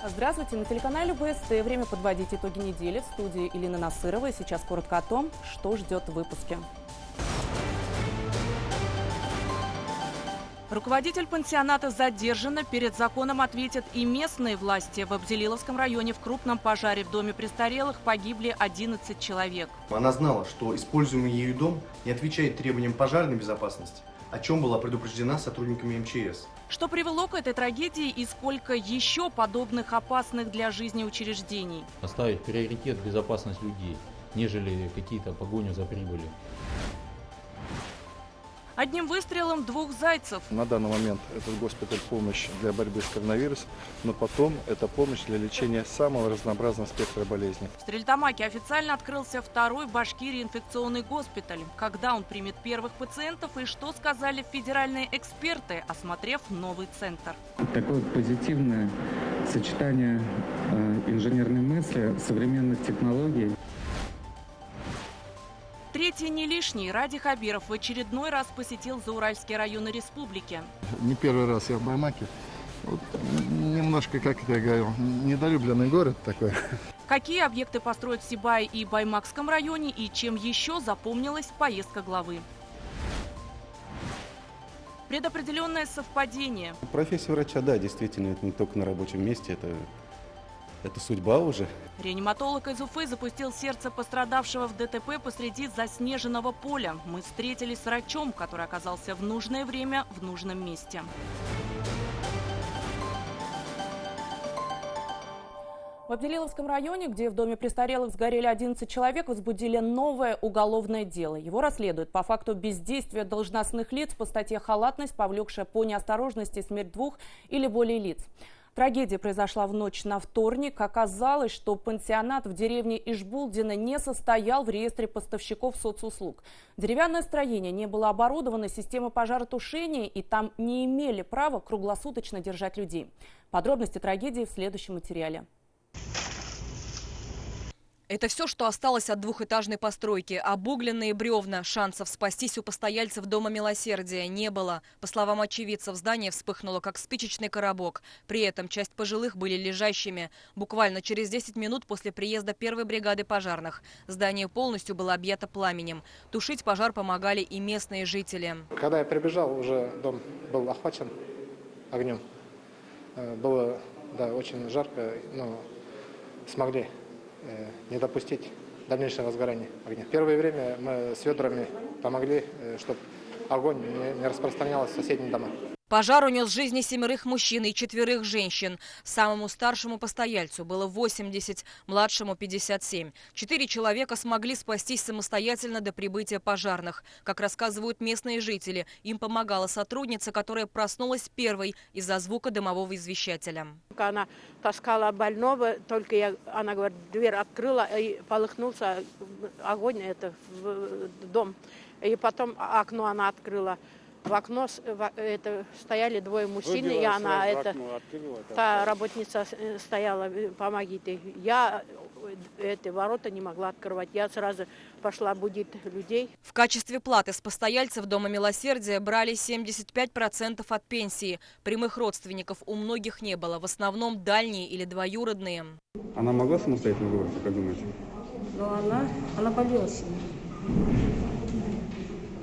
Здравствуйте, на телеканале БСТ. Время подводить итоги недели. В студии Елена Насырова. И сейчас коротко о том, что ждет в выпуске. Руководитель пансионата задержана. Перед законом ответят и местные власти. В Абзелиловском районе в крупном пожаре в доме престарелых погибли 11 человек. Она знала, что используемый ею дом не отвечает требованиям пожарной безопасности, о чем была предупреждена сотрудниками МЧС. Что привело к этой трагедии и сколько еще подобных опасных для жизни учреждений? Оставить приоритет безопасность людей, нежели какие-то погоню за прибылью. Одним выстрелом двух зайцев. На данный момент этот госпиталь помощь для борьбы с коронавирусом, но потом это помощь для лечения самого разнообразного спектра болезней. В Стерлитамаке официально открылся второй в Башкирии инфекционный госпиталь. Когда он примет первых пациентов и что сказали федеральные эксперты, осмотрев новый центр? Такое позитивное сочетание инженерной мысли, современных технологий. Третий не лишний. Ради Хабиров в очередной раз посетил Зауральские районы республики. Не первый раз я в Баймаке. Вот, немножко, как я говорил, недолюбленный город такой. Какие объекты построят в Сибае и Баймакском районе и чем еще запомнилась поездка главы? Предопределенное совпадение. Профессия врача, да, действительно, это не только на рабочем месте, это судьба уже. Реаниматолог из Уфы запустил сердце пострадавшего в ДТП посреди заснеженного поля. Мы встретились с врачом, который оказался в нужное время в нужном месте. В Абзелиловском районе, где в доме престарелых сгорели 11 человек, возбудили новое уголовное дело. Его расследуют по факту бездействия должностных лиц по статье «Халатность», повлекшая по неосторожности смерть двух или более лиц. Трагедия произошла в ночь на вторник. Оказалось, что пансионат в деревне Ишбулдино не состоял в реестре поставщиков соцуслуг. Деревянное строение не было оборудовано системой пожаротушения, и там не имели права круглосуточно держать людей. Подробности трагедии в следующем материале. Это все, что осталось от двухэтажной постройки. Обугленные бревна. Шансов спастись у постояльцев Дома милосердия не было. По словам очевидцев, здание вспыхнуло, как спичечный коробок. При этом часть пожилых были лежащими. Буквально через 10 минут после приезда первой бригады пожарных здание полностью было объято пламенем. Тушить пожар помогали и местные жители. Когда я прибежал, уже дом был охвачен огнем. Было, да, очень жарко, но смогли не допустить дальнейшего возгорания огня. В первое время мы с ведрами помогли, чтобы огонь не распространялся в соседние дома. Пожар унес жизни 7 мужчин и 4 женщин. Самому старшему постояльцу было 80, младшему 57. 4 человека смогли спастись самостоятельно до прибытия пожарных. Как рассказывают местные жители, им помогала сотрудница, которая проснулась первой из-за звука дымового извещателя. Она таскала больного, только она говорит, дверь открыла, и полыхнулся огонь в дом. И потом окно она открыла. В окно стояли 2 мужчин, и она, та работница стояла, помогите. Я эти ворота не могла открывать. Я сразу пошла будить людей. В качестве платы с постояльцев Дома милосердия брали 75% от пенсии. Прямых родственников у многих не было, в основном дальние или двоюродные. Она могла самостоятельно выбраться, как думаете? Но она болела сильно.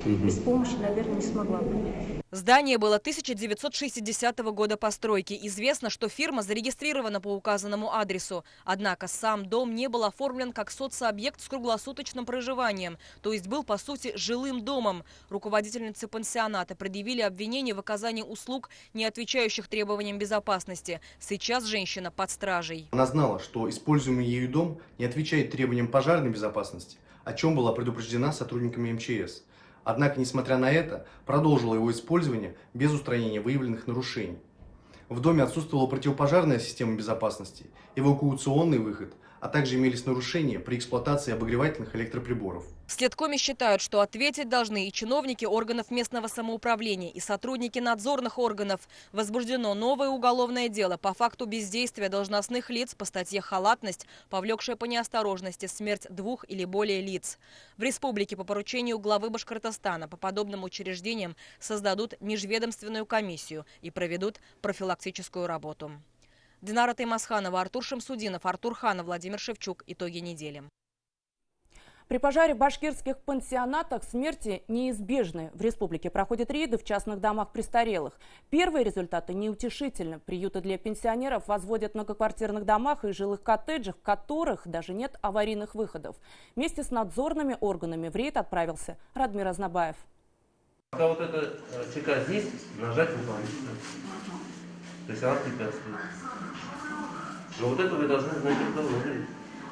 Без помощи, наверное, не смогла бы. Здание было 1960 года постройки. Известно, что фирма зарегистрирована по указанному адресу. Однако сам дом не был оформлен как соцобъект с круглосуточным проживанием, то есть был, по сути, жилым домом. Руководительницы пансионата предъявили обвинение в оказании услуг, не отвечающих требованиям безопасности. Сейчас женщина под стражей. Она знала, что используемый ею дом не отвечает требованиям пожарной безопасности, о чем была предупреждена сотрудниками МЧС. Однако, несмотря на это, продолжила его использование без устранения выявленных нарушений. В доме отсутствовала противопожарная система безопасности, эвакуационный выход, а также имелись нарушения при эксплуатации обогревательных электроприборов. В следкоме считают, что ответить должны и чиновники органов местного самоуправления, и сотрудники надзорных органов. Возбуждено новое уголовное дело по факту бездействия должностных лиц по статье «Халатность», повлекшая по неосторожности смерть 2 или более лиц. В республике по поручению главы Башкортостана по подобным учреждениям создадут межведомственную комиссию и проведут профилактическую работу. Динара Таймасханова, Артур Шамсудинов, Артур Ханов, Владимир Шевчук. Итоги недели. При пожаре в башкирских пансионатах смерти неизбежны. В республике проходят рейды в частных домах престарелых. Первые результаты неутешительны. Приюты для пенсионеров возводят в многоквартирных домах и жилых коттеджах, в которых даже нет аварийных выходов. Вместе с надзорными органами в рейд отправился Радмир Азнабаев. Когда вот эта чека здесь, нажать выполнить. То есть она препятствует. Но вот это вы должны знать, как давно.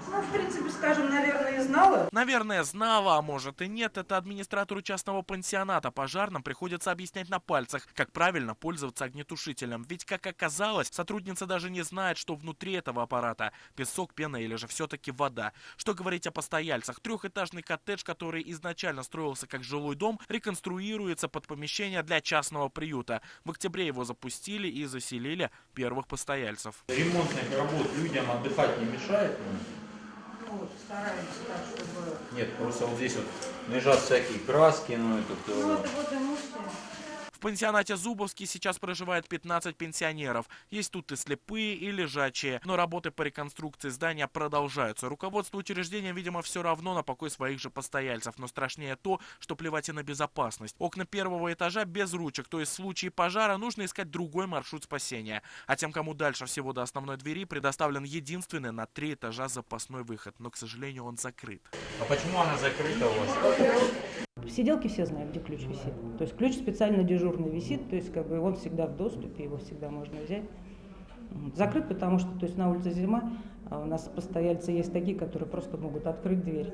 Ну, в принципе, скажем, наверное, и знала. Наверное, знала, а может и нет. Это администратору частного пансионата пожарным приходится объяснять на пальцах, как правильно пользоваться огнетушителем. Ведь, как оказалось, сотрудница даже не знает, что внутри этого аппарата песок, пена или же все-таки вода. Что говорить о постояльцах? Трехэтажный коттедж, который изначально строился как жилой дом, реконструируется под помещение для частного приюта. В октябре его запустили и заселили первых постояльцев. Ремонтных работ людям отдыхать не мешает? Вот, стараемся так, чтобы... Нет, просто вот здесь вот лежат всякие краски, Вот и мусор. В пансионате Зубовский сейчас проживает 15 пенсионеров. Есть тут и слепые, и лежачие. Но работы по реконструкции здания продолжаются. Руководству учреждения, видимо, все равно на покой своих же постояльцев. Но страшнее то, что плевать и на безопасность. Окна первого этажа без ручек. То есть в случае пожара нужно искать другой маршрут спасения. А тем, кому дальше всего до основной двери, предоставлен единственный на 3 этажа запасной выход. Но, к сожалению, он закрыт. А почему она закрыта у вас? В сиделке все знают, где ключ висит. То есть ключ специально дежурный висит, то есть как бы он всегда в доступе, его всегда можно взять. Закрыт, потому что то есть на улице зима, а у нас постояльцы есть такие, которые просто могут открыть дверь.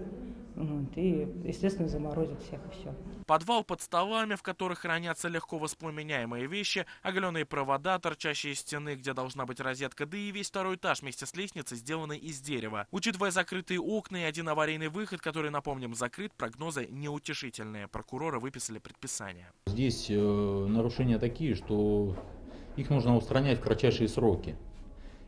И, естественно, заморозить всех и все. Подвал под столами, в которых хранятся легко воспламеняемые вещи, оголенные провода, торчащие из стены, где должна быть розетка, да и весь второй этаж вместе с лестницей сделаны из дерева. Учитывая закрытые окна и один аварийный выход, который, напомним, закрыт, прогнозы неутешительные. Прокуроры выписали предписание. Здесь нарушения такие, что их нужно устранять в кратчайшие сроки.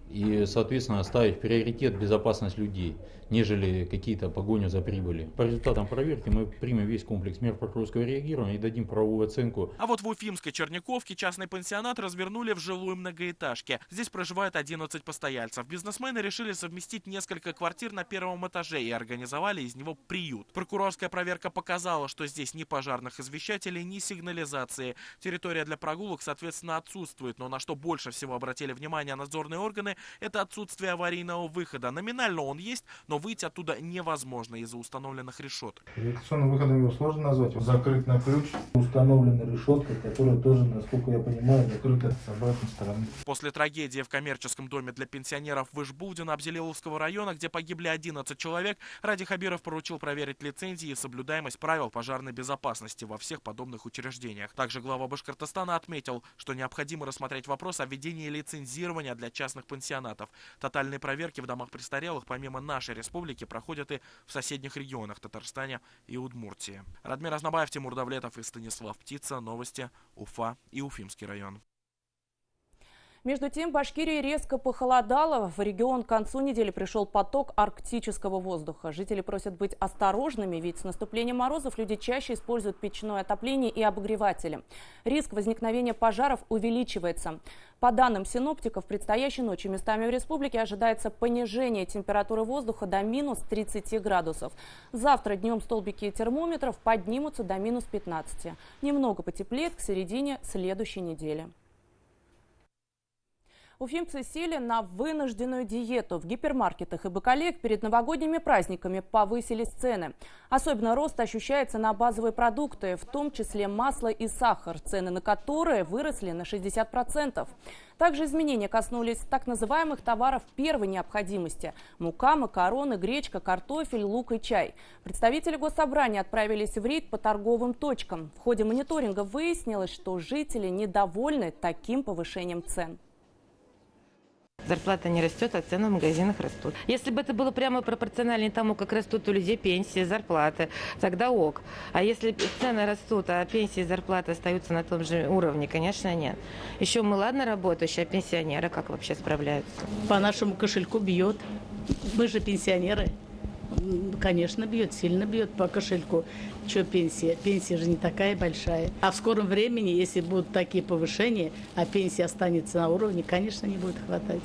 И, соответственно, ставить в приоритет безопасность людей, нежели какие-то погоню за прибылью. По результатам проверки мы примем весь комплекс мер прокурорского реагирования и дадим правовую оценку. А вот в Уфимской Черняковке частный пансионат развернули в жилую многоэтажке. Здесь проживает 11 постояльцев. Бизнесмены решили совместить несколько квартир на первом этаже и организовали из него приют. Прокурорская проверка показала, что здесь ни пожарных извещателей, ни сигнализации. Территория для прогулок, соответственно, отсутствует. Но на что больше всего обратили внимание надзорные органы, это отсутствие аварийного выхода. Номинально он есть, но выйти оттуда невозможно из-за установленных решеток. Эвакуационным выходом его сложно назвать. Закрыт на ключ, установлена решетка, которая тоже, насколько я понимаю, закрыта с обратной стороны. После трагедии в коммерческом доме для пенсионеров в Ишбулдино Абзелиловского района, где погибли 11 человек, Ради Хабиров поручил проверить лицензии и соблюдаемость правил пожарной безопасности во всех подобных учреждениях. Также глава Башкортостана отметил, что необходимо рассмотреть вопрос о введении лицензирования для частных пансионатов. Тотальные проверки в домах престарелых помимо нашей республики проходят и в соседних регионах Татарстане и Удмуртии. Радмир Азнабаев, Тимур Давлетов и Станислав Птица. Новости Уфа и Уфимский район. Между тем, в Башкирии резко похолодало. В регион к концу недели пришел поток арктического воздуха. Жители просят быть осторожными, ведь с наступлением морозов люди чаще используют печное отопление и обогреватели. Риск возникновения пожаров увеличивается. По данным синоптиков, предстоящей ночью местами в республике ожидается понижение температуры воздуха до минус 30 градусов. Завтра днем столбики термометров поднимутся до минус 15. Немного потеплеет к середине следующей недели. Уфимцы сели на вынужденную диету. В гипермаркетах и бакалеях перед новогодними праздниками повысились цены. Особенно рост ощущается на базовые продукты, в том числе масло и сахар, цены на которые выросли на 60%. Также изменения коснулись так называемых товаров первой необходимости – мука, макароны, гречка, картофель, лук и чай. Представители Госсобрания отправились в рейд по торговым точкам. В ходе мониторинга выяснилось, что жители недовольны таким повышением цен. Зарплата не растет, а цены в магазинах растут. Если бы это было прямо пропорционально тому, как растут у людей пенсии, зарплаты, тогда ок. А если цены растут, а пенсии и зарплаты остаются на том же уровне, конечно, нет. Еще мы, ладно, работающие, а пенсионеры как вообще справляются? По нашему кошельку бьет. Мы же пенсионеры. Конечно, бьет, сильно бьет по кошельку. Что пенсия? Пенсия же не такая большая. А в скором времени, если будут такие повышения, а пенсия останется на уровне, конечно, не будет хватать.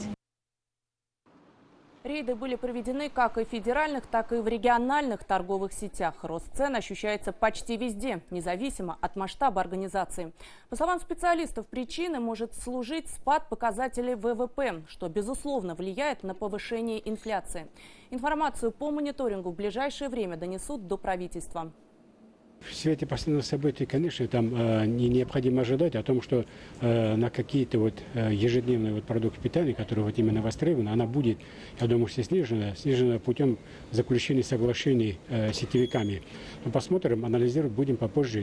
Рейды были проведены как и в федеральных, так и в региональных торговых сетях. Рост цен ощущается почти везде, независимо от масштаба организации. По словам специалистов, причиной может служить спад показателей ВВП, что, безусловно, влияет на повышение инфляции. Информацию по мониторингу в ближайшее время донесут до правительства. В свете последних событий, конечно, там не необходимо ожидать о том, что на какие-то ежедневные продукты питания, которые именно востребованы, она будет, я думаю, что снижена путем заключения соглашений с сетевиками. Но посмотрим, анализировать будем попозже.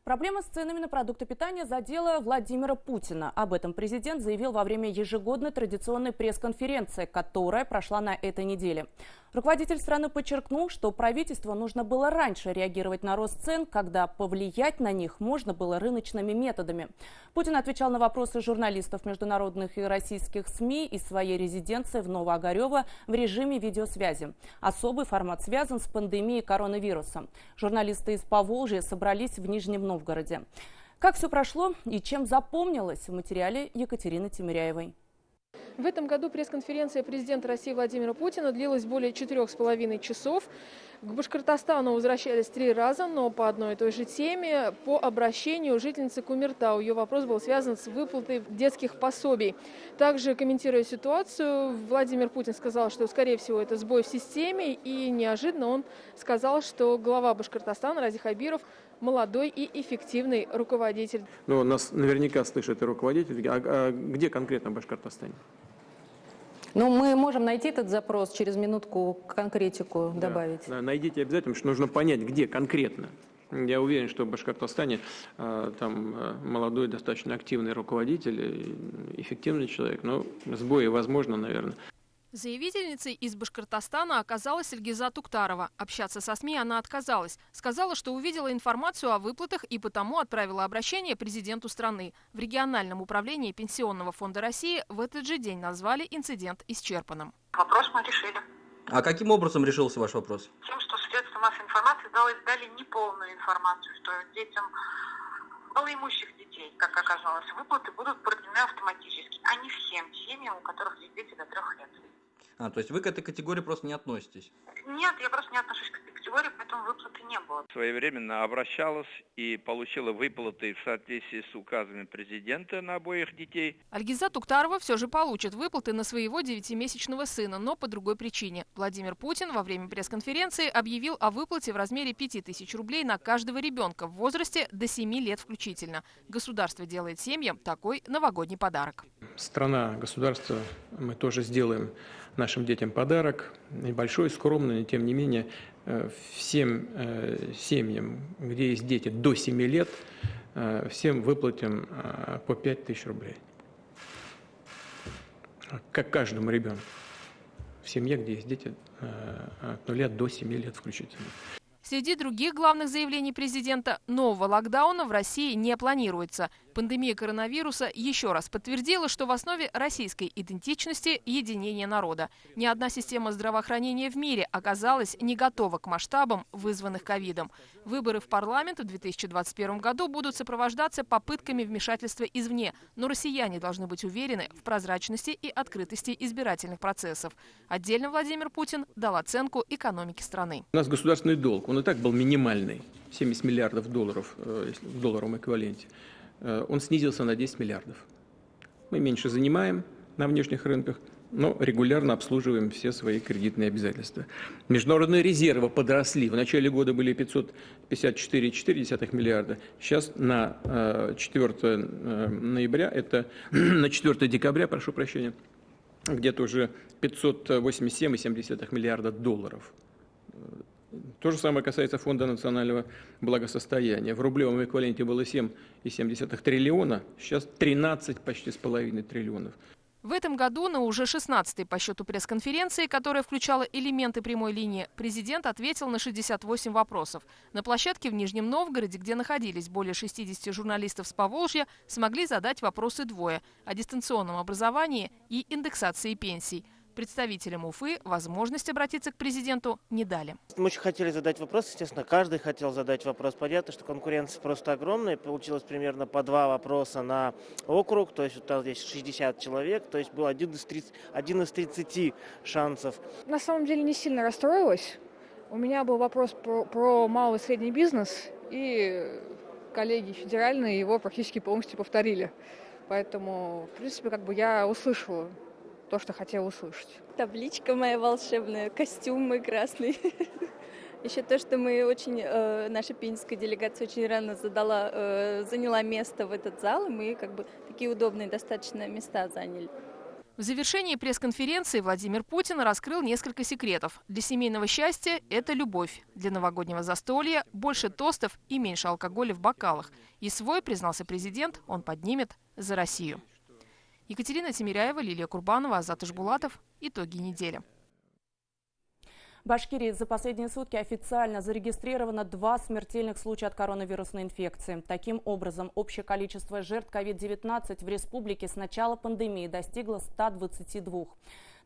Проблема с ценами на продукты питания задела Владимира Путина. Об этом президент заявил во время ежегодной традиционной пресс-конференции, которая прошла на этой неделе. Руководитель страны подчеркнул, что правительству нужно было раньше реагировать на рост цен, когда повлиять на них можно было рыночными методами. Путин отвечал на вопросы журналистов международных и российских СМИ из своей резиденции в Новоогарево в режиме видеосвязи. Особый формат связан с пандемией коронавируса. Журналисты из Поволжья собрались в Нижнем Новгороде. Как все прошло и чем запомнилось, в материале Екатерины Тимиряевой. В этом году пресс-конференция президента России Владимира Путина длилась более 4,5 часов. К Башкортостану возвращались 3 раза, но по одной и той же теме. По обращению жительницы Кумертау. Ее вопрос был связан с выплатой детских пособий. Также, комментируя ситуацию, Владимир Путин сказал, что, скорее всего, это сбой в системе. И неожиданно он сказал, что глава Башкортостана Ради Хабиров молодой и эффективный руководитель. Но нас наверняка слышит и руководитель. А где конкретно в Башкортостане? Ну, мы можем найти этот запрос, через минутку конкретику добавить. Да, найдите обязательно, потому что нужно понять, где конкретно. Я уверен, что в Башкортостане там молодой, достаточно активный руководитель, эффективный человек, но сбои возможно, наверное. Заявительницей из Башкортостана оказалась Ильгиза Туктарова. Общаться со СМИ она отказалась. Сказала, что увидела информацию о выплатах и потому отправила обращение президенту страны. В региональном управлении Пенсионного фонда России в этот же день назвали инцидент исчерпанным. Вопрос мы решили. А каким образом решился ваш вопрос? Тем, что средства массовой информации дали неполную информацию, что детям малоимущих детей, как оказалось, выплаты будут продлены автоматически, а не всем семьям, у которых есть дети до 3 лет. То есть вы к этой категории просто не относитесь? Нет, я просто не отношусь к этой категории, поэтому выплаты не было. Своевременно обращалась и получила выплаты в соответствии с указами президента на обоих детей. Ильгиза Туктарова все же получит выплаты на своего 9-месячного сына, но по другой причине. Владимир Путин во время пресс-конференции объявил о выплате в размере 5000 рублей на каждого ребенка в возрасте до 7 лет включительно. Государство делает семьям такой новогодний подарок. Страна, государство, мы тоже сделаем нашим детям подарок. Небольшой, скромный, но тем не менее всем семьям, где есть дети до 7 лет, всем выплатим по 5000 рублей. Как каждому ребенку. В семье, где есть дети от 0 до 7 лет включительно. Среди других главных заявлений президента, нового локдауна в России не планируется. Пандемия коронавируса еще раз подтвердила, что в основе российской идентичности единение народа. Ни одна система здравоохранения в мире оказалась не готова к масштабам, вызванных ковидом. Выборы в парламент в 2021 году будут сопровождаться попытками вмешательства извне, но россияне должны быть уверены в прозрачности и открытости избирательных процессов. Отдельно Владимир Путин дал оценку экономике страны. У нас государственный долг, он и так был минимальный, 70 миллиардов долларов в долларовом эквиваленте. Он снизился на 10 миллиардов. Мы меньше занимаем на внешних рынках, но регулярно обслуживаем все свои кредитные обязательства. Международные резервы подросли. В начале года были 554,4 миллиарда. Сейчас на 4 ноября, это на 4 декабря, прошу прощения, где-то уже 587,7 миллиарда долларов. То же самое касается Фонда национального благосостояния. В рублевом эквиваленте было 7,7 триллиона, сейчас 13 почти с половиной триллионов. В этом году на уже 16-й по счету пресс-конференции, которая включала элементы прямой линии, президент ответил на 68 вопросов. На площадке в Нижнем Новгороде, где находились более 60 журналистов с Поволжья, смогли задать вопросы двое – о дистанционном образовании и индексации пенсий. Представителям Уфы возможность обратиться к президенту не дали. Мы очень хотели задать вопрос, естественно, каждый хотел задать вопрос. Понятно, что конкуренция просто огромная. Получилось примерно по 2 вопроса на округ, то есть вот там здесь 60 человек, то есть был один из 30 шансов. На самом деле не сильно расстроилась. У меня был вопрос про малый и средний бизнес, и коллеги федеральные его практически полностью повторили. Поэтому, в принципе, я услышала то, что хотела услышать. Табличка моя волшебная, костюм мой красный. Еще то, что мы наша пензенская делегация очень рано заняла место в этот зал, и мы такие удобные достаточно места заняли. В завершении пресс-конференции Владимир Путин раскрыл несколько секретов. Для семейного счастья – это любовь. Для новогоднего застолья – больше тостов и меньше алкоголя в бокалах. И свой, признался президент, он поднимет за Россию. Екатерина Тимиряева, Лилия Курбанова, Азат Ишбулатов. Итоги недели. В Башкирии за последние сутки официально зарегистрировано 2 смертельных случая от коронавирусной инфекции. Таким образом, общее количество жертв COVID-19 в республике с начала пандемии достигло 122.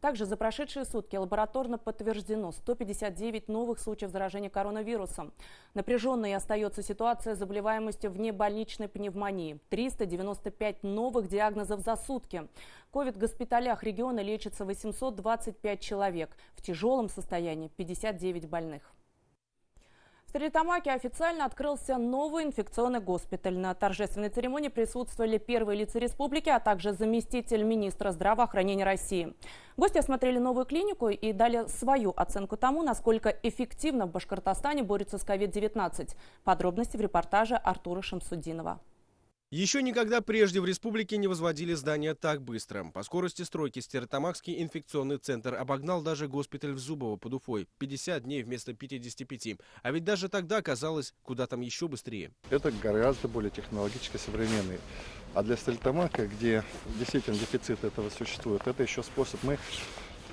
Также за прошедшие сутки лабораторно подтверждено 159 новых случаев заражения коронавирусом. Напряженной остается ситуация с заболеваемостью внебольничной пневмонии. 395 новых диагнозов за сутки. В ковид-госпиталях региона лечится 825 человек. В тяжелом состоянии 59 больных. В Стерлитамаке официально открылся новый инфекционный госпиталь. На торжественной церемонии присутствовали первые лица республики, а также заместитель министра здравоохранения России. Гости осмотрели новую клинику и дали свою оценку тому, насколько эффективно в Башкортостане борются с COVID-19. Подробности в репортаже Артура Шамсудинова. Еще никогда прежде в республике не возводили здания так быстро. По скорости стройки Стерлитамакский инфекционный центр обогнал даже госпиталь в Зубово под Уфой. 50 дней вместо 55. А ведь даже тогда казалось, куда там еще быстрее. Это гораздо более технологически современный. А для Стерлитамака, где действительно дефицит этого существует, это еще способ. Мы,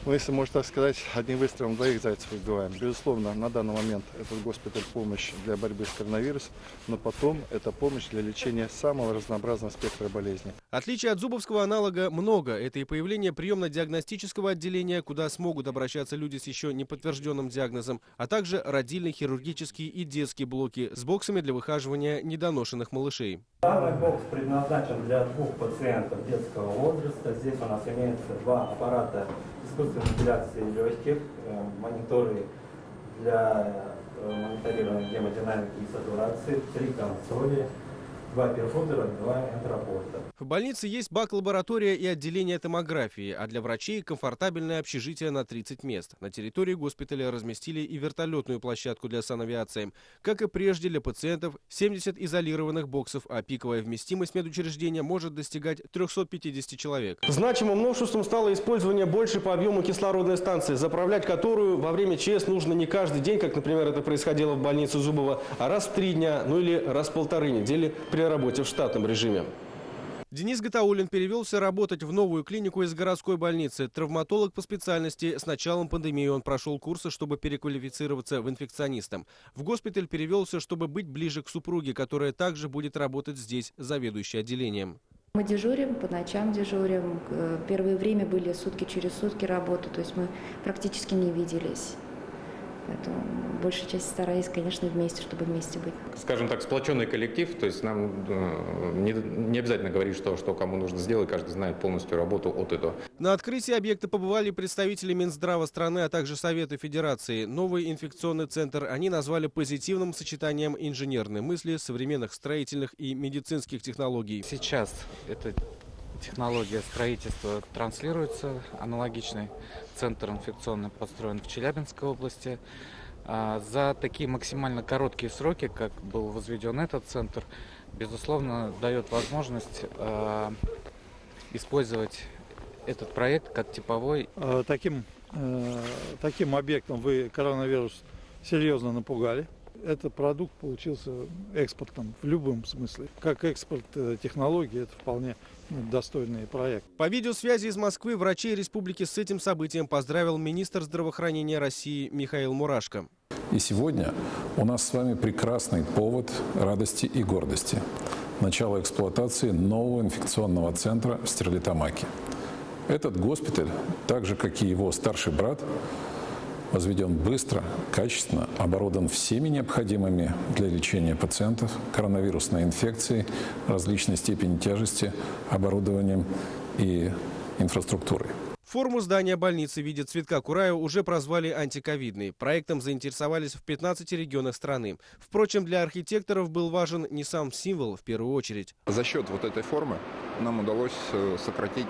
если можно так сказать, одним выстрелом 2 зайцев убиваем. Безусловно, на данный момент этот госпиталь – помощь для борьбы с коронавирусом, но потом это помощь для лечения самого разнообразного спектра болезней. Отличий от зубовского аналога много. Это и появление приемно-диагностического отделения, куда смогут обращаться люди с еще не подтвержденным диагнозом, а также родильные, хирургические и детские блоки с боксами для выхаживания недоношенных малышей. Данный бокс предназначен для 2 пациентов детского возраста. Здесь у нас имеется 2 аппарата искусственной вентиляции легких, мониторы для мониторирования гемодинамики и сатурации, 3 консоли, 2 перфузора, 2 энтеропорта. В больнице есть бак-лаборатория и отделение томографии, а для врачей комфортабельное общежитие на 30 мест. На территории госпиталя разместили и вертолетную площадку для санавиации. Как и прежде, для пациентов 70 изолированных боксов, а пиковая вместимость медучреждения может достигать 350 человек. Значимым новшеством стало использование большей по объему кислородной станции, заправлять которую во время ЧС нужно не каждый день, как, например, это происходило в больнице Зубова, а раз в 3 дня, или раз в 1,5 недели при работе в штатном режиме. Денис Гатауллин перевелся работать в новую клинику из городской больницы. Травматолог по специальности. С началом пандемии он прошел курсы, чтобы переквалифицироваться в инфекциониста. В госпиталь перевелся, чтобы быть ближе к супруге, которая также будет работать здесь, заведующей отделением. Мы дежурим, по ночам дежурим. Первое время были сутки через сутки работы, то есть мы практически не виделись. Поэтому большая часть стараюсь, конечно, вместе, чтобы вместе быть. Скажем так, сплоченный коллектив, то есть нам не обязательно говорить, что кому нужно сделать, каждый знает полностью работу от и до. На открытии объекта побывали представители Минздрава страны, а также Совета Федерации. Новый инфекционный центр они назвали позитивным сочетанием инженерной мысли, современных строительных и медицинских технологий. Сейчас это технология строительства транслируется. Аналогичный центр инфекционный построен в Челябинской области. За такие максимально короткие сроки, как был возведен этот центр, безусловно, дает возможность использовать этот проект как типовой. Таким объектом вы коронавирус серьезно напугали. Этот продукт получился экспортом в любом смысле. Как экспорт технологий, это вполне достойный проект. По видеосвязи из Москвы врачей республики с этим событием поздравил министр здравоохранения России Михаил Мурашко. И сегодня у нас с вами прекрасный повод радости и гордости. Начало эксплуатации нового инфекционного центра в Стерлитамаке. Этот госпиталь, так же как и его старший брат, возведен быстро, качественно, оборудован всеми необходимыми для лечения пациентов коронавирусной инфекцией различной степени тяжести, оборудованием и инфраструктурой. Форму здания больницы в виде цветка Курая уже прозвали антиковидной. Проектом заинтересовались в 15 регионах страны. Впрочем, для архитекторов был важен не сам символ в первую очередь. За счет вот этой формы нам удалось сократить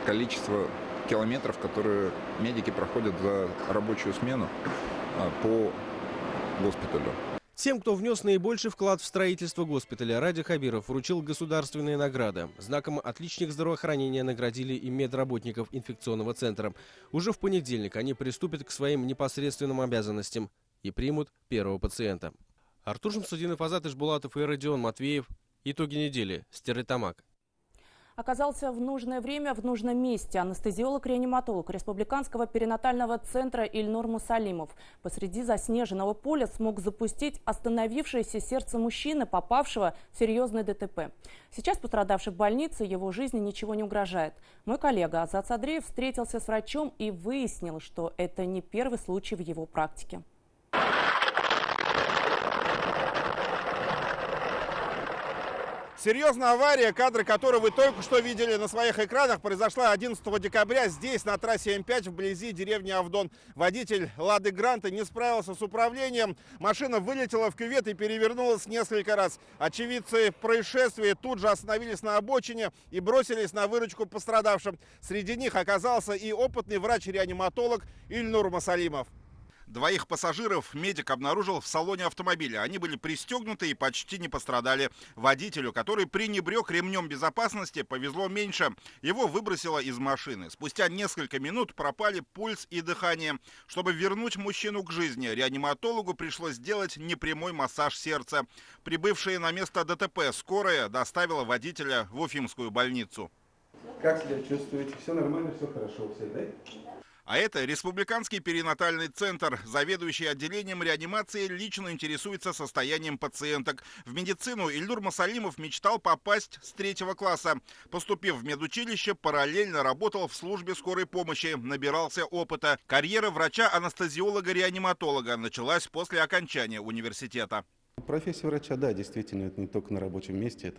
количество километров, которые медики проходят за рабочую смену по госпиталю. Тем, кто внес наибольший вклад в строительство госпиталя, Ради Хабиров вручил государственные награды. Знаком «Отличник здравоохранения» наградили и медработников инфекционного центра. Уже в понедельник они приступят к своим непосредственным обязанностям и примут первого пациента. Артур Шамсудинов, Азат Ишбулатов и Родион Матвеев. Итоги недели. Стерлитамак. Оказался в нужное время в нужном месте. Анестезиолог-реаниматолог Республиканского перинатального центра Ильнур Мусалимов посреди заснеженного поля смог запустить остановившееся сердце мужчины, попавшего в серьезное ДТП. Сейчас пострадавший в больнице, его жизни ничего не угрожает. Мой коллега Азат Садреев встретился с врачом и выяснил, что это не первый случай в его практике. Серьезная авария, кадры которой вы только что видели на своих экранах, произошла 11 декабря здесь, на трассе М5, вблизи деревни Авдон. Водитель «Лады Гранта» не справился с управлением. Машина вылетела в кювет и перевернулась несколько раз. Очевидцы происшествия тут же остановились на обочине и бросились на выручку пострадавшим. Среди них оказался и опытный врач-реаниматолог Ильнур Мусалимов. Двоих пассажиров медик обнаружил в салоне автомобиля. Они были пристегнуты и почти не пострадали. Водителю, который пренебрег ремнем безопасности, повезло меньше. Его выбросило из машины. Спустя несколько минут пропали пульс и дыхание. Чтобы вернуть мужчину к жизни, реаниматологу пришлось сделать непрямой массаж сердца. Прибывшая на место ДТП скорая доставила водителя в Уфимскую больницу. Как себя чувствуете? Все нормально, все хорошо у всех, да? А это Республиканский перинатальный центр. Заведующий отделением реанимации лично интересуется состоянием пациенток. В медицину Ильнур Мусалимов мечтал попасть с 3 класса. Поступив в медучилище, параллельно работал в службе скорой помощи, набирался опыта. Карьера врача-анестезиолога-реаниматолога началась после окончания университета. Профессия врача, да, действительно, это не только на рабочем месте,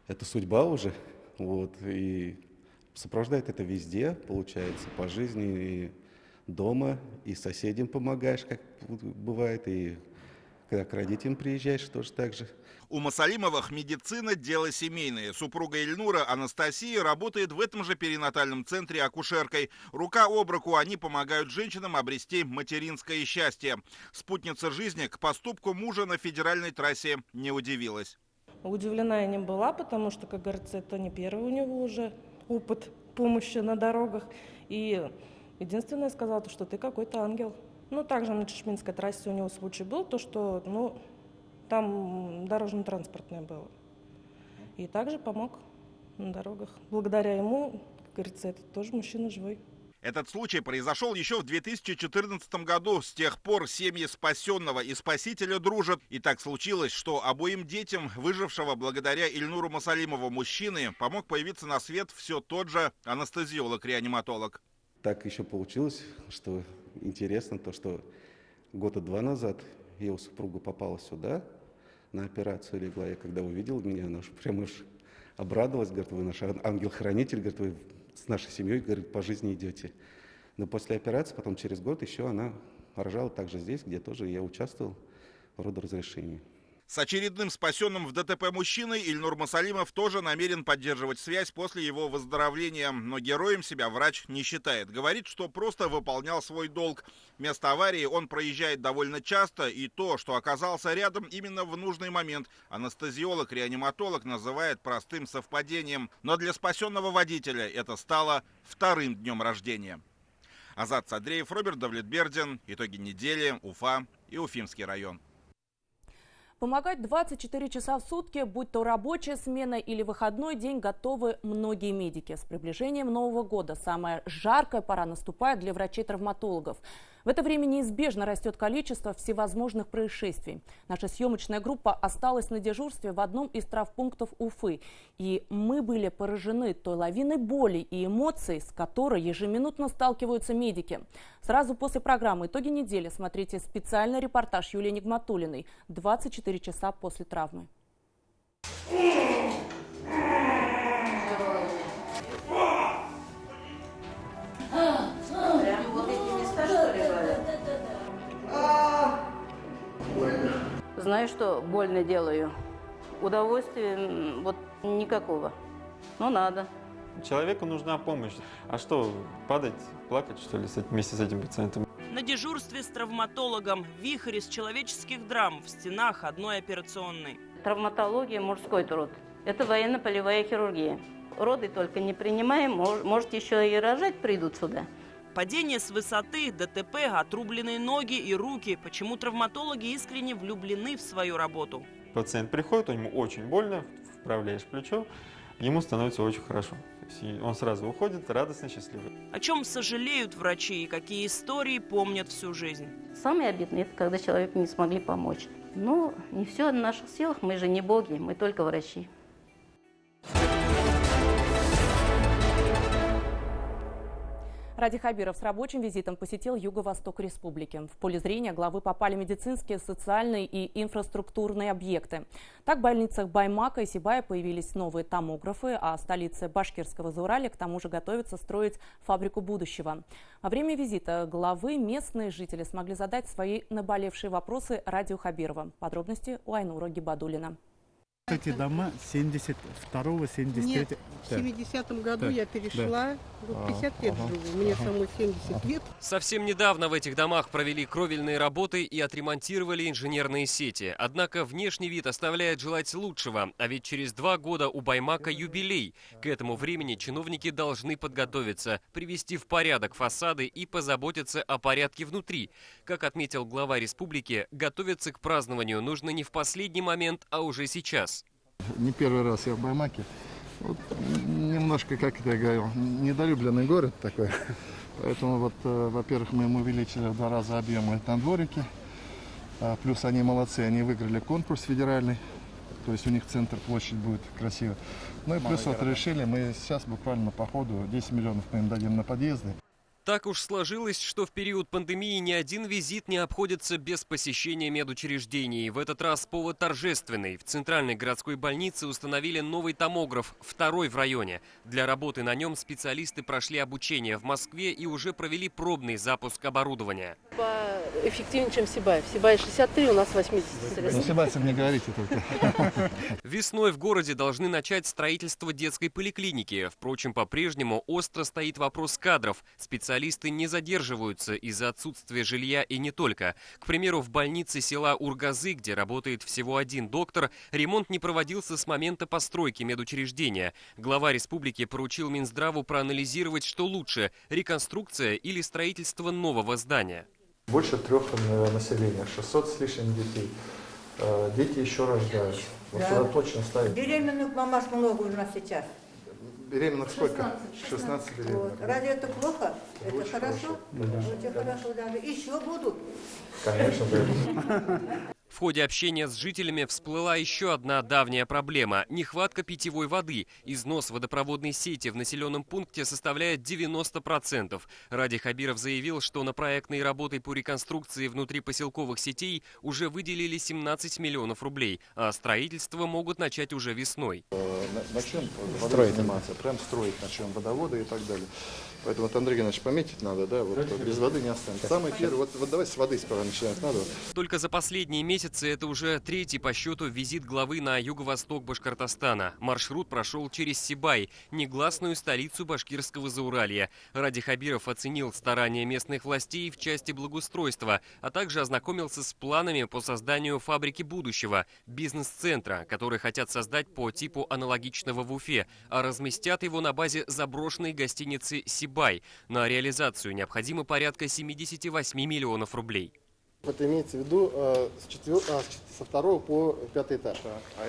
это судьба уже. И сопровождает это везде, получается, по жизни, и дома, и соседям помогаешь, как бывает, и когда к родителям приезжаешь, тоже так же. У Мусалимовых медицина – дело семейное. Супруга Ильнура, Анастасия, работает в этом же перинатальном центре акушеркой. Рука об руку они помогают женщинам обрести материнское счастье. Спутница жизни к поступку мужа на федеральной трассе не удивилась. Удивлена я не была, потому что, как говорится, это не первый у него уже опыт помощи на дорогах. И единственное сказала, что ты какой-то ангел. Также на Чешминской трассе у него случай был, то что, там дорожно-транспортное было. И также помог на дорогах. Благодаря ему, как говорится, это тоже мужчина живой. Этот случай произошел еще в 2014 году. С тех пор семьи спасенного и спасителя дружат. И так случилось, что обоим детям выжившего благодаря Ильнуру Мусалимову мужчины помог появиться на свет все тот же анестезиолог-реаниматолог. Так еще получилось, что интересно, то что 2 года назад его супруга попала сюда, на операцию легла. Я когда увидел меня, она прямо обрадовалась, говорит, вы наш ангел-хранитель, говорит, вы с нашей семьей, говорит, по жизни идете. Но после операции, потом через год еще она рожала также здесь, где тоже я участвовал в родоразрешении. С очередным спасенным в ДТП мужчиной Ильнур Мусалимов тоже намерен поддерживать связь после его выздоровления. Но героем себя врач не считает. Говорит, что просто выполнял свой долг. Место аварии он проезжает довольно часто. И то, что оказался рядом именно в нужный момент, анестезиолог-реаниматолог называет простым совпадением. Но для спасенного водителя это стало вторым днем рождения. Азат Садреев, Роберт Давлетбердин. Итоги недели. Уфа и Уфимский район. Помогать 24 часа в сутки, будь то рабочая смена или выходной день, готовы многие медики. С приближением Нового года самая жаркая пора наступает для врачей-травматологов. В это время неизбежно растет количество всевозможных происшествий. Наша съемочная группа осталась на дежурстве в одном из травмпунктов Уфы. И мы были поражены той лавиной боли и эмоций, с которой ежеминутно сталкиваются медики. Сразу после программы «Итоги недели» смотрите специальный репортаж Юлии Нигматуллиной «24 часа после травмы». Знаю, что больно делаю. Удовольствия вот никакого. Но надо. Человеку нужна помощь. А что, падать, плакать, что ли, вместе с этим пациентом? На дежурстве с травматологом вихрь из человеческих драм в стенах одной операционной. Травматология – мужской труд. Это военно-полевая хирургия. Роды только не принимаем, может, еще и рожать придут сюда. Падение с высоты, ДТП, отрубленные ноги и руки. Почему травматологи искренне влюблены в свою работу? Пациент приходит, у него очень больно, вправляешь плечо, ему становится очень хорошо. Он сразу уходит, радостный, счастливый. О чем сожалеют врачи и какие истории помнят всю жизнь? Самое обидное – это когда человеку не смогли помочь. Но не все в наших силах, мы же не боги, мы только врачи. Ради Хабиров с рабочим визитом посетил юго-восток республики. В поле зрения главы попали медицинские, социальные и инфраструктурные объекты. Так в больницах Баймака и Сибая появились новые томографы, а в столице Башкирского Зауралья к тому же готовится строить фабрику будущего. Во время визита главы местные жители смогли задать свои наболевшие вопросы радио Хабирова. Подробности у Айнура Гибадуллина. Эти дома 72-73. Нет, в 70-м году я перешла, 50 лет живу, мне самой 70 лет. Совсем недавно в этих домах провели кровельные работы и отремонтировали инженерные сети. Однако внешний вид оставляет желать лучшего, а ведь через 2 года у Баймака юбилей. К этому времени чиновники должны подготовиться, привести в порядок фасады и позаботиться о порядке внутри. Как отметил глава республики, готовиться к празднованию нужно не в последний момент, а уже сейчас. Не первый раз я в Баймаке. Вот, немножко, как я говорил, недолюбленный город такой. Поэтому, вот, во-первых, мы им увеличили в 2 раза объемы на дворике. Плюс они молодцы, они выиграли конкурс федеральный. То есть у них центр, площадь будет красивая. Ну и плюс вот решили, мы сейчас буквально по ходу 10 миллионов мы им дадим на подъезды. Так уж сложилось, что в период пандемии ни один визит не обходится без посещения медучреждений. В этот раз повод торжественный. В центральной городской больнице установили новый томограф, 2-й в районе. Для работы на нем специалисты прошли обучение в Москве и уже провели пробный запуск оборудования. Эффективнее, чем Сибай. В Сибае 63, у нас 80. Ну, сибайцам не говорите только. Весной в городе должны начать строительство детской поликлиники. Впрочем, по-прежнему остро стоит вопрос кадров. Специалисты не задерживаются из-за отсутствия жилья и не только. К примеру, в больнице села Ургазы, где работает всего 1 доктор, ремонт не проводился с момента постройки медучреждения. Глава республики поручил Минздраву проанализировать, что лучше – реконструкция или строительство нового здания. Больше 3 населения, 600 с лишним детей. Дети еще рождаются. Вот сюда точно ставить. Беременных мамаш много у нас сейчас. Беременных сколько? 16 беременных. Вот. Разве это плохо? Это очень хорошо? Очень хорошо даже. Еще будут. Конечно, да. В ходе общения с жителями всплыла еще одна давняя проблема – нехватка питьевой воды. Износ водопроводной сети в населенном пункте составляет 90%. Ради Хабиров заявил, что на проектные работы по реконструкции внутрипоселковых сетей уже выделили 17 миллионов рублей, а строительство могут начать уже весной. Начнем строить заниматься, прям строить начнем водоводы и так далее. Поэтому, вот, Андрей Геннадьевич, пометить надо, да, вот без воды не останется. Самый первый, вот давай с воды сперва начинать надо. Только за последние месяцы это уже 3-й по счету визит главы на юго-восток Башкортостана. Маршрут прошел через Сибай, негласную столицу Башкирского Зауралья. Ради Хабиров оценил старания местных властей в части благоустройства, а также ознакомился с планами по созданию фабрики будущего, бизнес-центра, который хотят создать по типу аналогичного в Уфе, а разместят его на базе заброшенной гостиницы «Сибай». На реализацию необходимо порядка 78 миллионов рублей. Это имеется в виду со 2 по 5 этаж.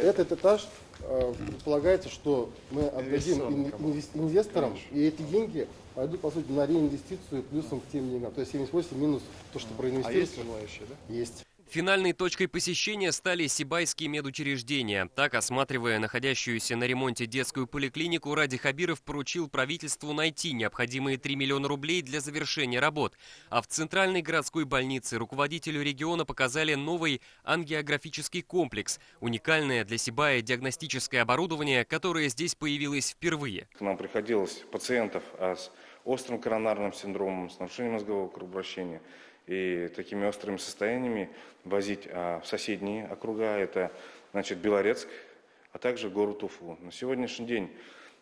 Этот этаж предполагается, что мы отдадим инвесторам, и эти деньги пойдут, по сути, на реинвестицию плюсом к тем деньгам. То есть 78 минус то, что проинвестировали. А есть желающие, да? Есть. Финальной точкой посещения стали сибайские медучреждения. Так, осматривая находящуюся на ремонте детскую поликлинику, Ради Хабиров поручил правительству найти необходимые 3 миллиона рублей для завершения работ. А в центральной городской больнице руководителю региона показали новый ангиографический комплекс. Уникальное для Сибая диагностическое оборудование, которое здесь появилось впервые. К нам приходилось пациентов с острым коронарным синдромом, с нарушением мозгового кровообращения и такими острыми состояниями возить в соседние округа, это значит Белорецк, а также город Уфу. На сегодняшний день,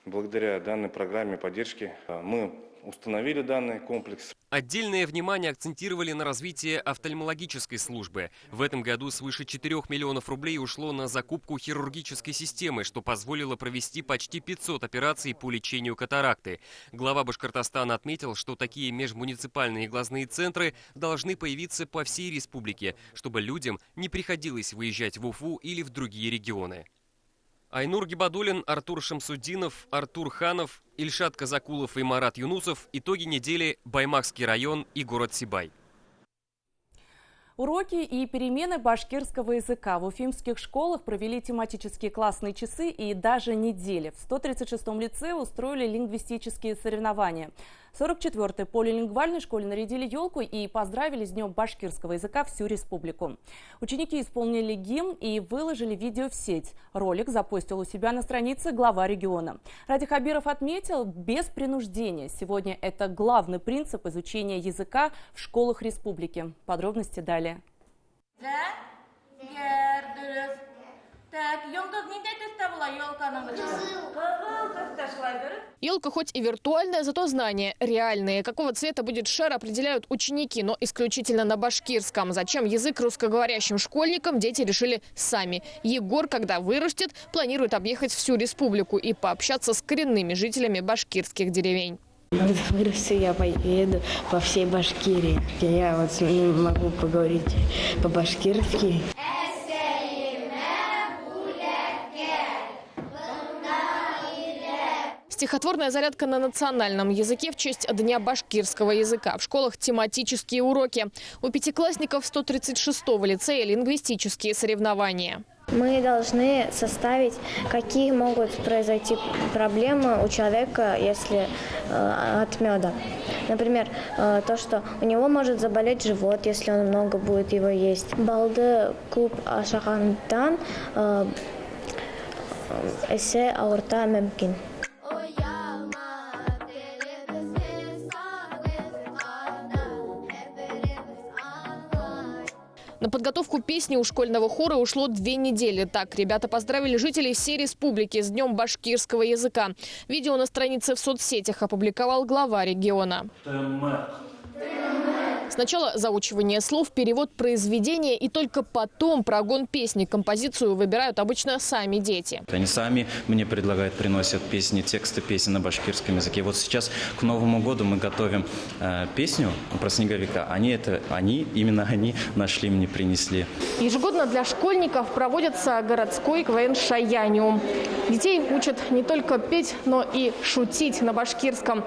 благодаря данной программе поддержки, мы установили данный комплекс. Отдельное внимание акцентировали на развитии офтальмологической службы. В этом году свыше 4 миллионов рублей ушло на закупку хирургической системы, что позволило провести почти 500 операций по лечению катаракты. Глава Башкортостана отметил, что такие межмуниципальные глазные центры должны появиться по всей республике, чтобы людям не приходилось выезжать в Уфу или в другие регионы. Айнур Гибадуллин, Артур Шамсудинов, Артур Ханов, Ильшат Казакулов и Марат Юнусов. Итоги недели. Баймакский район и город Сибай. Уроки и перемены башкирского языка. В уфимских школах провели тематические классные часы и даже недели. В 136-м лицее устроили лингвистические соревнования. 44-й полилингвальной школе нарядили елку и поздравили с Днем башкирского языка всю республику. Ученики исполнили гимн и выложили видео в сеть. Ролик запостил у себя на странице глава региона. Ради Хабиров отметил, без принуждения. Сегодня это главный принцип изучения языка в школах республики. Подробности далее. Елка хоть и виртуальная, зато знания реальные. Какого цвета будет шар, определяют ученики, но исключительно на башкирском. Зачем язык русскоговорящим школьникам, дети решили сами. Егор, когда вырастет, планирует объехать всю республику и пообщаться с коренными жителями башкирских деревень. Когда вырасту, я поеду по всей Башкирии. Я вот могу поговорить по-башкирски. Стихотворная зарядка на национальном языке в честь Дня башкирского языка. В школах тематические уроки. У пятиклассников 136-го лицея лингвистические соревнования. Мы должны составить, какие могут произойти проблемы у человека, если от меда. Например, то, что у него может заболеть живот, если он много будет его есть. Балды куб ашагандан эсе аурта мемкин. На подготовку песни у школьного хора ушло 2 недели. Так, ребята поздравили жителей всей республики с Днем башкирского языка. Видео на странице в соцсетях опубликовал глава региона. Сначала заучивание слов, перевод произведения и только потом прогон песни. Композицию выбирают обычно сами дети. Они сами мне предлагают, приносят песни, тексты песен на башкирском языке. Вот сейчас к Новому году мы готовим песню про снеговика. Именно они нашли мне, принесли. Ежегодно для школьников проводится городской КВН «Шаяниум». Детей учат не только петь, но и шутить на башкирском.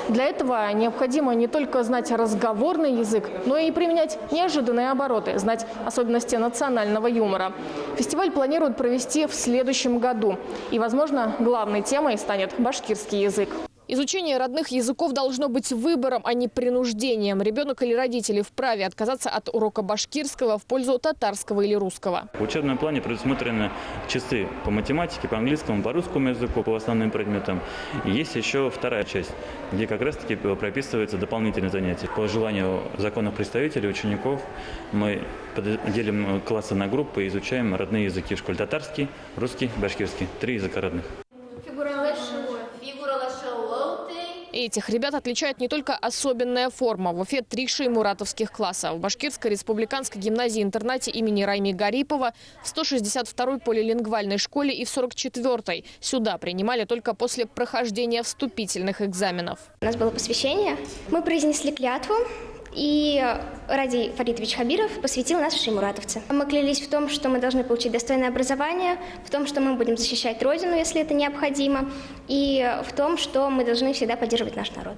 Для этого необходимо не только знать разговорный язык, но и применять неожиданные обороты, знать особенности национального юмора. Фестиваль планируют провести в следующем году. И, возможно, главной темой станет башкирский язык. Изучение родных языков должно быть выбором, а не принуждением. Ребенок или родители вправе отказаться от урока башкирского в пользу татарского или русского. В учебном плане предусмотрены часы по математике, по английскому, по русскому языку, по основным предметам. И есть еще вторая часть, где как раз-таки прописываются дополнительные занятия. По желанию законных представителей, учеников, мы делим классы на группы и изучаем родные языки в школе. Татарский, русский, башкирский. 3 языка родных. Этих ребят отличает не только особенная форма. В Уфе 3 шеймуратовских класса. В Башкирской республиканской гимназии-интернате имени Райми Гарипова, в 162-й полилингвальной школе и в 44-й. Сюда принимали только после прохождения вступительных экзаменов. У нас было посвящение. Мы произнесли клятву. И Ради Фаридович Хабиров посвятил нас в шеймуратовцы. Мы клялись в том, что мы должны получить достойное образование, в том, что мы будем защищать Родину, если это необходимо, и в том, что мы должны всегда поддерживать наш народ.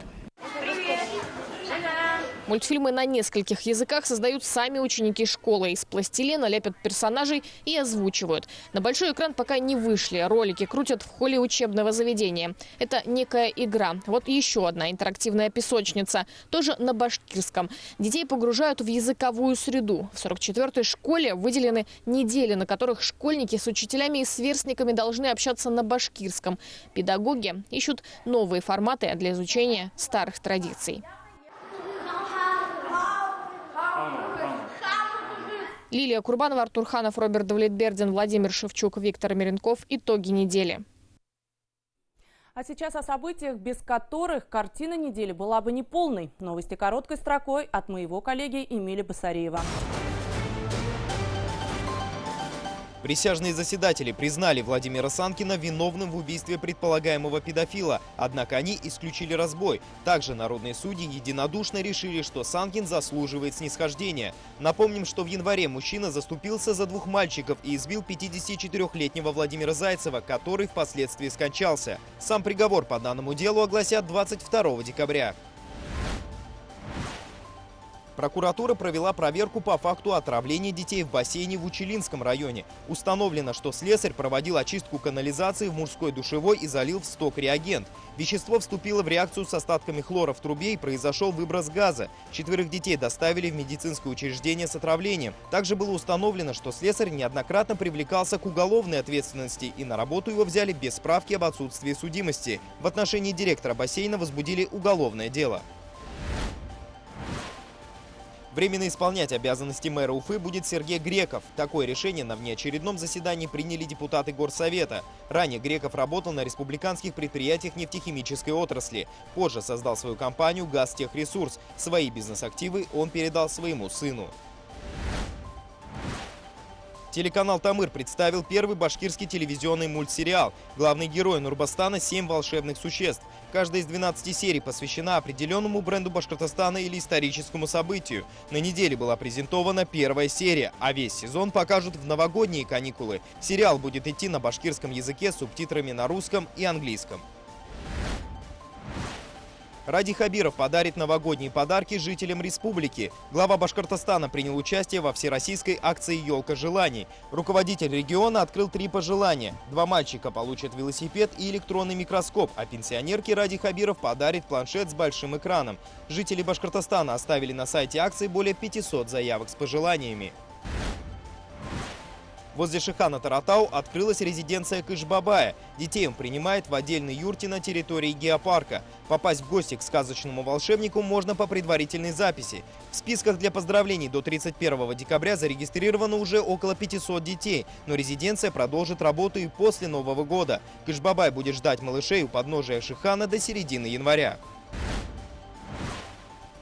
Мультфильмы на нескольких языках создают сами ученики школы. Из пластилина лепят персонажей и озвучивают. На большой экран пока не вышли. Ролики крутят в холле учебного заведения. Это некая игра. Вот еще одна интерактивная песочница. Тоже на башкирском. Детей погружают в языковую среду. В 44-й школе выделены недели, на которых школьники с учителями и сверстниками должны общаться на башкирском. Педагоги ищут новые форматы для изучения старых традиций. Лилия Курбанова, Артур Ханов, Роберт Давлетбердин, Владимир Шевчук, Виктор Меренков. Итоги недели. А сейчас о событиях, без которых картина недели была бы неполной. Новости короткой строкой от моего коллеги Эмиля Басареева. Присяжные заседатели признали Владимира Санкина виновным в убийстве предполагаемого педофила, однако они исключили разбой. Также народные судьи единодушно решили, что Санкин заслуживает снисхождения. Напомним, что в январе мужчина заступился за 2 мальчиков и избил 54-летнего Владимира Зайцева, который впоследствии скончался. Сам приговор по данному делу огласят 22 декабря. Прокуратура провела проверку по факту отравления детей в бассейне в Учелинском районе. Установлено, что слесарь проводил очистку канализации в мужской душевой и залил в сток реагент. Вещество вступило в реакцию с остатками хлора в трубе и произошел выброс газа. 4 детей доставили в медицинское учреждение с отравлением. Также было установлено, что слесарь неоднократно привлекался к уголовной ответственности и на работу его взяли без справки об отсутствии судимости. В отношении директора бассейна возбудили уголовное дело. Временно исполнять обязанности мэра Уфы будет Сергей Греков. Такое решение на внеочередном заседании приняли депутаты Горсовета. Ранее Греков работал на республиканских предприятиях нефтехимической отрасли. Позже создал свою компанию «Газтехресурс». Свои бизнес-активы он передал своему сыну. Телеканал «Тамыр» представил первый башкирский телевизионный мультсериал. Главный герой Нурбастана – 7 волшебных существ. Каждая из 12 серий посвящена определенному бренду Башкортостана или историческому событию. На неделе была презентована первая серия, а весь сезон покажут в новогодние каникулы. Сериал будет идти на башкирском языке с субтитрами на русском и английском. Ради Хабиров подарит новогодние подарки жителям республики. Глава Башкортостана принял участие во всероссийской акции «Елка желаний». Руководитель региона открыл 3 пожелания. 2 мальчика получат велосипед и электронный микроскоп, а пенсионерке Ради Хабиров подарит планшет с большим экраном. Жители Башкортостана оставили на сайте акции более 500 заявок с пожеланиями. Возле Шихана Таратау открылась резиденция Кыш-Бабая. Детей он принимает в отдельной юрте на территории геопарка. Попасть в гости к сказочному волшебнику можно по предварительной записи. В списках для поздравлений до 31 декабря зарегистрировано уже около 500 детей, но резиденция продолжит работу и после Нового года. Кыш-Бабай будет ждать малышей у подножия Шихана до середины января.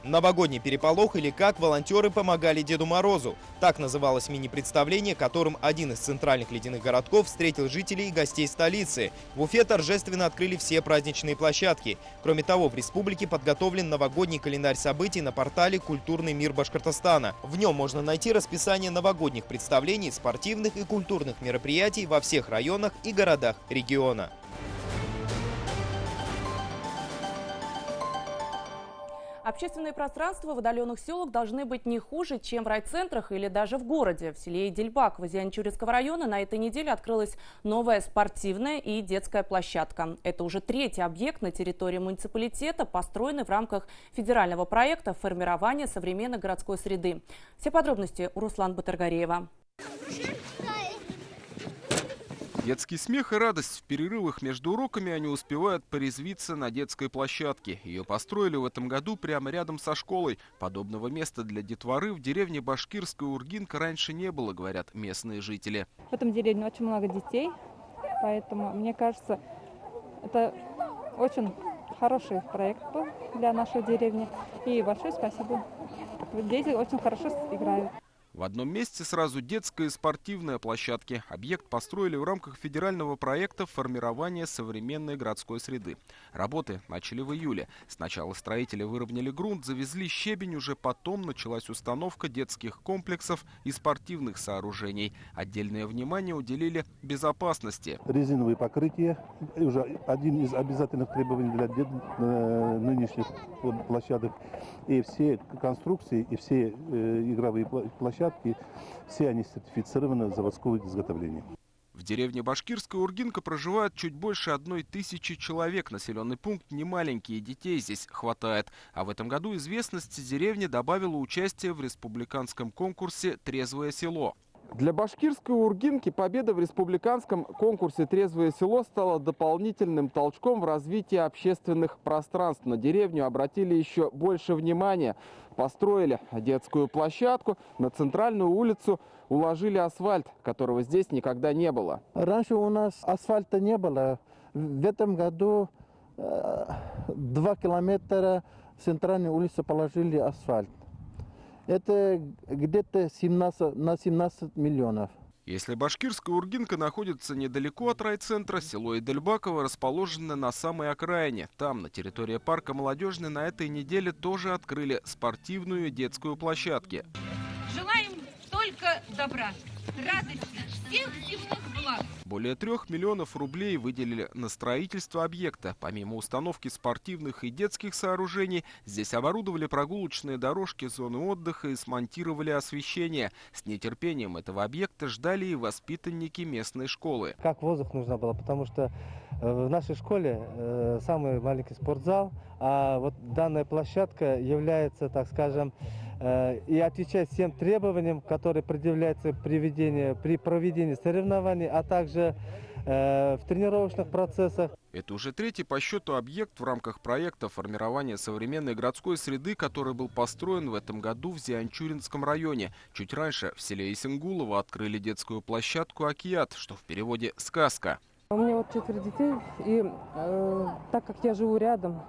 Новогодний переполох или как волонтеры помогали Деду Морозу. Так называлось мини-представление, которым один из центральных ледяных городков встретил жителей и гостей столицы. В Уфе торжественно открыли все праздничные площадки. Кроме того, в республике подготовлен новогодний календарь событий на портале «Культурный мир Башкортостана». В нем можно найти расписание новогодних представлений, спортивных и культурных мероприятий во всех районах и городах региона. Общественные пространства в отдаленных селах должны быть не хуже, чем в райцентрах или даже в городе. В селе Идельбак Вазианчуринского района на этой неделе открылась новая спортивная и детская площадка. Это уже 3-й объект на территории муниципалитета, построенный в рамках федерального проекта формирования современной городской среды. Все подробности у Руслана Батыргареева. Детский смех и радость в перерывах между уроками они успевают порезвиться на детской площадке. Ее построили в этом году прямо рядом со школой. Подобного места для детворы в деревне Башкирская Ургинка раньше не было, говорят местные жители. В этом деревне очень много детей, поэтому, мне кажется, это очень хороший проект был для нашей деревни. И большое спасибо. Дети очень хорошо играют. В одном месте сразу детская и спортивная площадки. Объект построили в рамках федерального проекта формирования современной городской среды. Работы начали в июле. Сначала строители выровняли грунт, завезли щебень, уже потом началась установка детских комплексов и спортивных сооружений. Отдельное внимание уделили безопасности. Резиновые покрытия уже один из обязательных требований для нынешних площадок. И все конструкции, и все игровые площадки, все они сертифицированы заводского изготовления. В деревне Башкирская Ургинка проживает чуть больше 1000 человек. Населенный пункт не маленький, и детей здесь хватает. А в этом году известности деревни добавило участие в республиканском конкурсе «Трезвое село». Для башкирской Ургинки победа в республиканском конкурсе «Трезвое село» стала дополнительным толчком в развитии общественных пространств. На деревню обратили еще больше внимания. Построили детскую площадку, на центральную улицу уложили асфальт, которого здесь никогда не было. Раньше у нас асфальта не было. В этом году 2 километра центральной улицы положили асфальт. Это где-то 17 миллионов. Если башкирская Ургинка находится недалеко от райцентра, село Идельбаково расположено на самой окраине. Там, на территории парка Молодежный, на этой неделе тоже открыли спортивную детскую площадку. Желаем только добра, радости, всех земных благ. Более 3 миллионов рублей выделили на строительство объекта. Помимо установки спортивных и детских сооружений, здесь оборудовали прогулочные дорожки, зоны отдыха и смонтировали освещение. С нетерпением этого объекта ждали и воспитанники местной школы. Как воздух нужно было, потому что в нашей школе самый маленький спортзал, а вот данная площадка является, так скажем, и отвечает всем требованиям, которые предъявляются при проведении соревнований, а также в тренировочных процессах. Это уже 3-й по счету объект в рамках проекта формирования современной городской среды, который был построен в этом году в Зианчуринском районе. Чуть раньше в селе Исенгулово открыли детскую площадку «Акият», что в переводе «сказка». У меня 4 детей, и так как я живу рядом,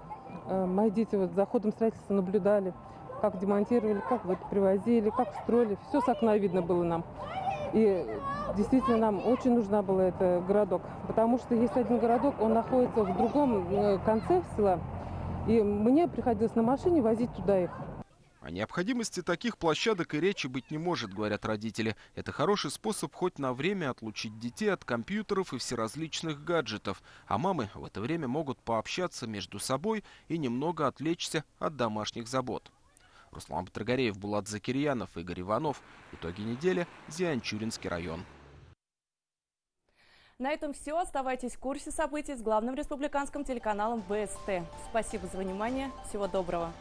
мои дети за ходом строительства наблюдали, как демонтировали, как привозили, как строили. Все с окна видно было нам. И действительно нам очень нужна была этот городок. Потому что есть один городок, он находится в другом конце села. И мне приходилось на машине возить туда их. О необходимости таких площадок и речи быть не может, говорят родители. Это хороший способ хоть на время отлучить детей от компьютеров и всеразличных гаджетов. А мамы в это время могут пообщаться между собой и немного отвлечься от домашних забот. Руслан Батыргареев, Булат Закирьянов, Игорь Иванов. Итоги недели. Зианчуринский район. На этом все. Оставайтесь в курсе событий с главным республиканским телеканалом БСТ. Спасибо за внимание. Всего доброго.